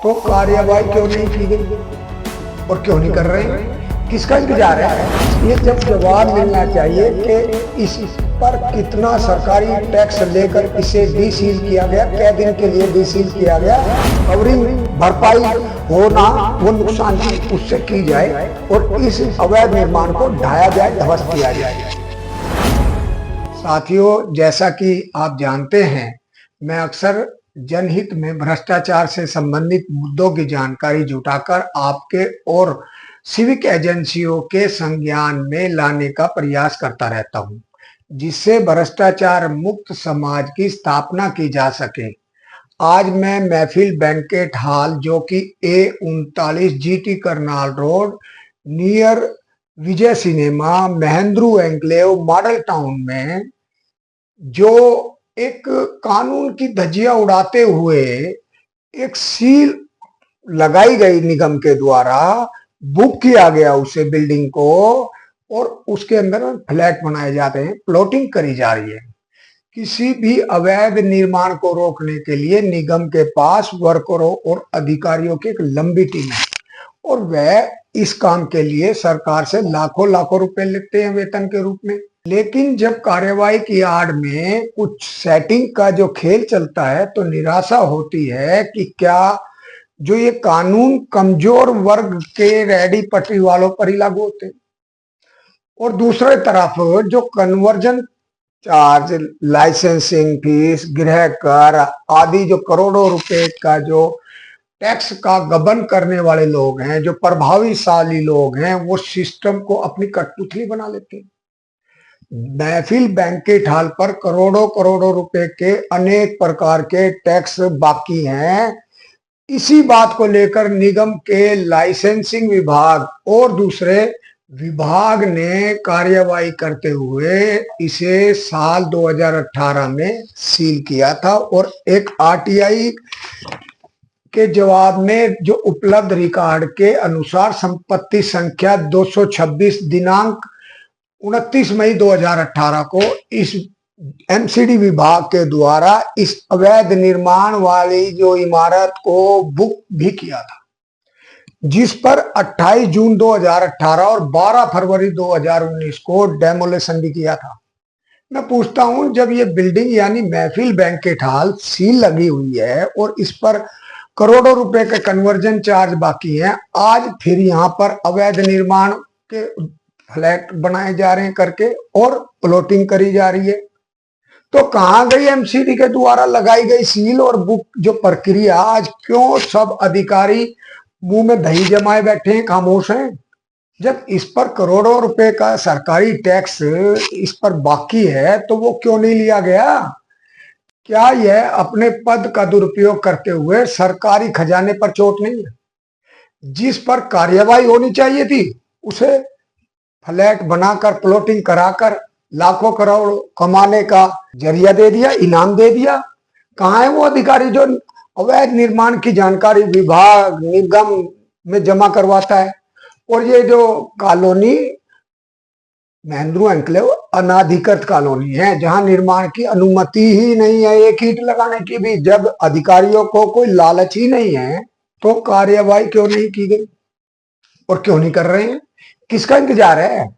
तो कार्यवाही क्यों नहीं की गई और क्यों नहीं कर रहे हैं? किसका इंतजार है? ये जब जवाब मिलना चाहिए कि इस पर कितना सरकारी टैक्स लेकर इसे डीसील किया गया, क्या दिन के लिए डीसील किया गया, कवरिंग भरपाई होना वो नुकसान की उससे की जाए और इस अवैध निर्माण को ढाया जाए, ध्वस्त किया जाए। साथियों, जैसा कि आप जानते हैं, मैं अक्सर जनहित में भ्रष्टाचार से संबंधित मुद्दों की जानकारी जुटाकर आपके और सिविक एजेंसियों के संज्ञान में लाने का प्रयास करता रहता हूं, जिससे भ्रष्टाचार मुक्त समाज की स्थापना की जा सके। आज मैं महफिल बैंकेट हॉल, जो कि A39 GT Karnal road near Vijay cinema, Mahendru enclave, model town में, जो एक कानून की धज्जियां उड़ाते हुए एक सील लगाई गई निगम के द्वारा, बुक किया गया उसे बिल्डिंग को और उसके अंदर फ्लैट बनाए जाते हैं, प्लॉटिंग करी जा रही है। किसी भी अवैध निर्माण को रोकने के लिए निगम के पास वर्करों और अधिकारियों की एक लंबी टीम है और वह इस काम के लिए सरकार से लाखों लाखों रुपए लेते हैं वेतन के रूप में। लेकिन जब कार्यवाही की आड़ में कुछ सेटिंग का जो खेल चलता है तो निराशा होती है कि क्या जो ये कानून कमजोर वर्ग के रेडी पटरी वालों पर ही लागू होते हैं, और दूसरी तरफ जो कन्वर्जन चार्ज, लाइसेंसिंग फीस, गृह कर आदि जो करोड़ों रुपए का जो टैक्स का गबन करने वाले लोग हैं, जो प्रभावशाली लोग हैं, वो सिस्टम को अपनी कठपुतली बना लेते हैं। महफिल बैंकेट हॉल पर करोड़ों करोड़ों रुपए के अनेक प्रकार के टैक्स बाकी हैं। इसी बात को लेकर निगम के लाइसेंसिंग विभाग और दूसरे विभाग ने कार्यवाही करते हुए इसे साल 2018 में सील किया था और एक आरटीआई के जवाब में जो उपलब्ध रिकॉर्ड के अनुसार संपत्ति संख्या 226 दिनांक 29 मई 2018 को इस एमसीडी विभाग के द्वारा इस अवैध निर्माण वाली जो इमारत को बुक भी किया था, जिस पर 28 जून 2018 और 12 फरवरी 2019 को डेमोलेशन भी किया था। मैं पूछता हूं, जब ये बिल्डिंग यानी महफिल बैंकेट हॉल सील लगी हुई है और इस पर करोड़ों रुपए के कन्वर्जन चार्ज बाकी हैं, आज फिर यहाँ पर अवैध निर्माण के फ्लैट बनाए जा रहे हैं करके और प्लॉटिंग करी जा रही है, तो कहां गई एमसीडी के द्वारा लगाई गई सील और बुक जो प्रक्रिया? आज क्यों सब अधिकारी मुंह में दही जमाए बैठे हैं, खामोश हैं? जब इस पर करोड़ों रुपए का सरकारी टैक्स इस पर बाकी है तो वो क्यों नहीं लिया गया? क्या यह अपने पद का दुरुपयोग करते हुए सरकारी खजाने पर चोट नहीं है? जिस पर कार्यवाही होनी चाहिए थी उसे फ्लैट बनाकर प्लॉटिंग कराकर लाखों करोड़ कमाने का जरिया दे दिया, इनाम दे दिया। कहाँ है वो अधिकारी जो अवैध निर्माण की जानकारी विभाग निगम में जमा करवाता है? और ये जो कॉलोनी महेंद्रू एन्क्लेव अनाधिकृत कॉलोनी है, जहां निर्माण की अनुमति ही नहीं है एक ईंट लगाने की भी। जब अधिकारियों को कोई लालच ही नहीं है तो कार्यवाही क्यों नहीं की गई और क्यों नहीं कर रहे हैं? किसका इंतजार है?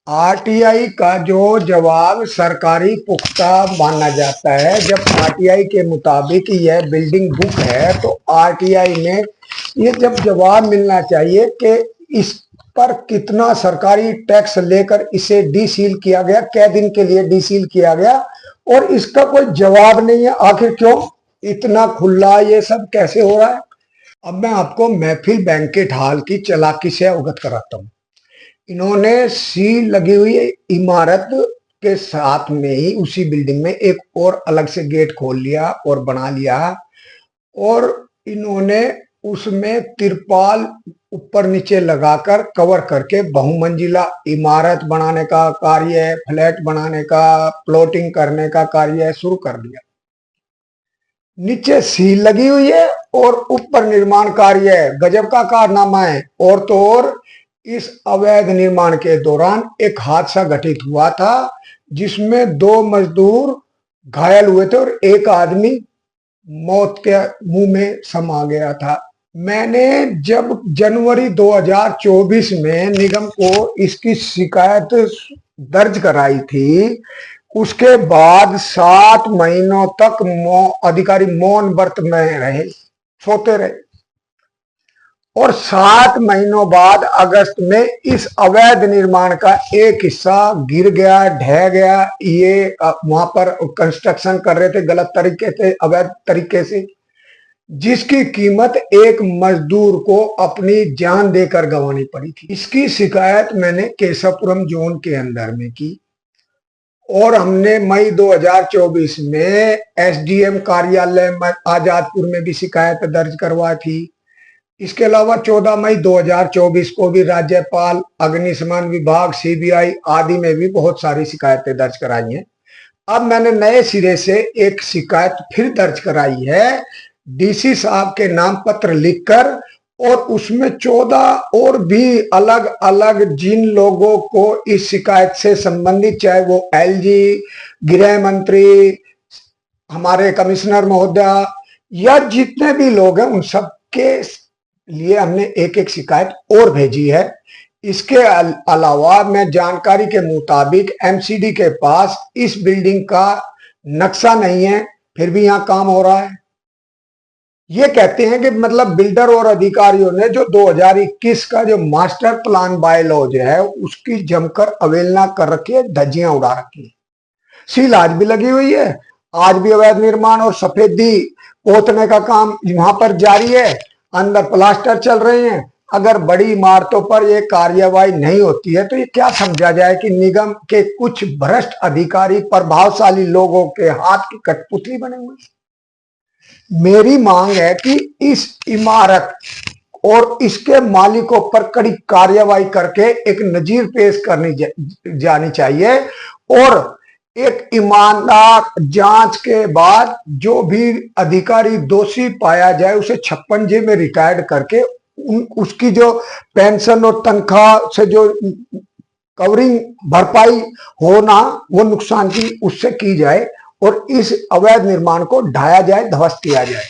आरटीआई का जो जवाब सरकारी पुख्ता माना जाता है। जब आरटीआई के मुताबिक यह बिल्डिंग बुक है तो आरटीआई में ये जब जवाब मिलना चाहिए कि इस पर कितना सरकारी टैक्स लेकर इसे डीसील किया गया, क्या दिन के लिए डीसील किया गया, और इसका कोई जवाब नहीं है। आखिर क्यों इतना खुला ये सब कैसे हो रहा है? अब मैं आपको महफिल बैंकेट हॉल की चालाकी से अवगत कराता हूँ। इन्होंने सील लगी हुई इमारत के साथ में ही उसी बिल्डिंग में एक और अलग से गेट खोल लिया और बना लिया, और इन्होंने उसमें तिरपाल ऊपर नीचे लगाकर कवर करके बहुमंजिला इमारत बनाने का कार्य, फ्लैट बनाने का, प्लॉटिंग करने का कार्य शुरू कर दिया। नीचे सील लगी हुई है और ऊपर निर्माण कार्य है। गजब का कारनामा है। और तो और इस अवैध निर्माण के दौरान एक हादसा घटित हुआ था जिसमें 2 मजदूर घायल हुए थे और एक आदमी मौत के मुंह में समा गया था। मैंने जब जनवरी 2024 में निगम को इसकी शिकायत दर्ज कराई थी, उसके बाद 7 महीनों तक अधिकारी मौन व्रत में रहे, सोते रहे। और 7 महीनों बाद अगस्त में इस अवैध निर्माण का एक हिस्सा गिर गया, ढह गया। ये वहां पर कंस्ट्रक्शन कर रहे थे गलत तरीके से, अवैध तरीके से, जिसकी कीमत एक मजदूर को अपनी जान देकर गंवानी पड़ी थी। इसकी शिकायत मैंने केशवपुरम जोन के अंदर में की और हमने मई 2024 में एसडीएम कार्यालय आजादपुर में भी शिकायत दर्ज करवाई थी। इसके अलावा 14 मई 2024 को भी राज्यपाल, अग्निशमन विभाग, सीबीआई आदि में भी बहुत सारी शिकायतें दर्ज कराई हैं। अब मैंने नए सिरे से एक शिकायत फिर दर्ज कराई है डीसी साहब के नाम पत्र लिखकर, और उसमें 14 और भी अलग अलग जिन लोगों को इस शिकायत से संबंधित, चाहे वो एलजी, गृह मंत्री, हमारे कमिश्नर महोदय या जितने भी लोग हैं, उन सब के लिए हमने एक एक शिकायत और भेजी है। इसके अलावा मैं जानकारी के मुताबिक एमसीडी के पास इस बिल्डिंग का नक्शा नहीं है, फिर भी यहां काम हो रहा है। ये कहते हैं कि मतलब बिल्डर और अधिकारियों ने जो 2021 का जो मास्टर प्लान बायलॉज है उसकी जमकर अवहेलना कर रखी है, धज्जियां उड़ा रखी है। सील आज भी लगी हुई है, आज भी अवैध निर्माण और सफेदी पोतने का काम वहां पर जारी है, अंदर प्लास्टर चल रहे हैं। अगर बड़ी इमारतों पर यह कार्यवाही नहीं होती है तो ये क्या समझा जाए कि निगम के कुछ भ्रष्ट अधिकारी प्रभावशाली लोगों के हाथ की कठपुतली बने हुए। मेरी मांग है कि इस इमारत और इसके मालिकों पर कड़ी कार्यवाही करके एक नजीर पेश करनी जानी चाहिए, और एक ईमानदार जांच के बाद जो भी अधिकारी दोषी पाया जाए उसे 56J में रिटायर्ड करके उसकी जो पेंशन और तनख्वाह से जो कवरिंग भरपाई होना वो नुकसान की उससे की जाए और इस अवैध निर्माण को ढाया जाए, ध्वस्त किया जाए।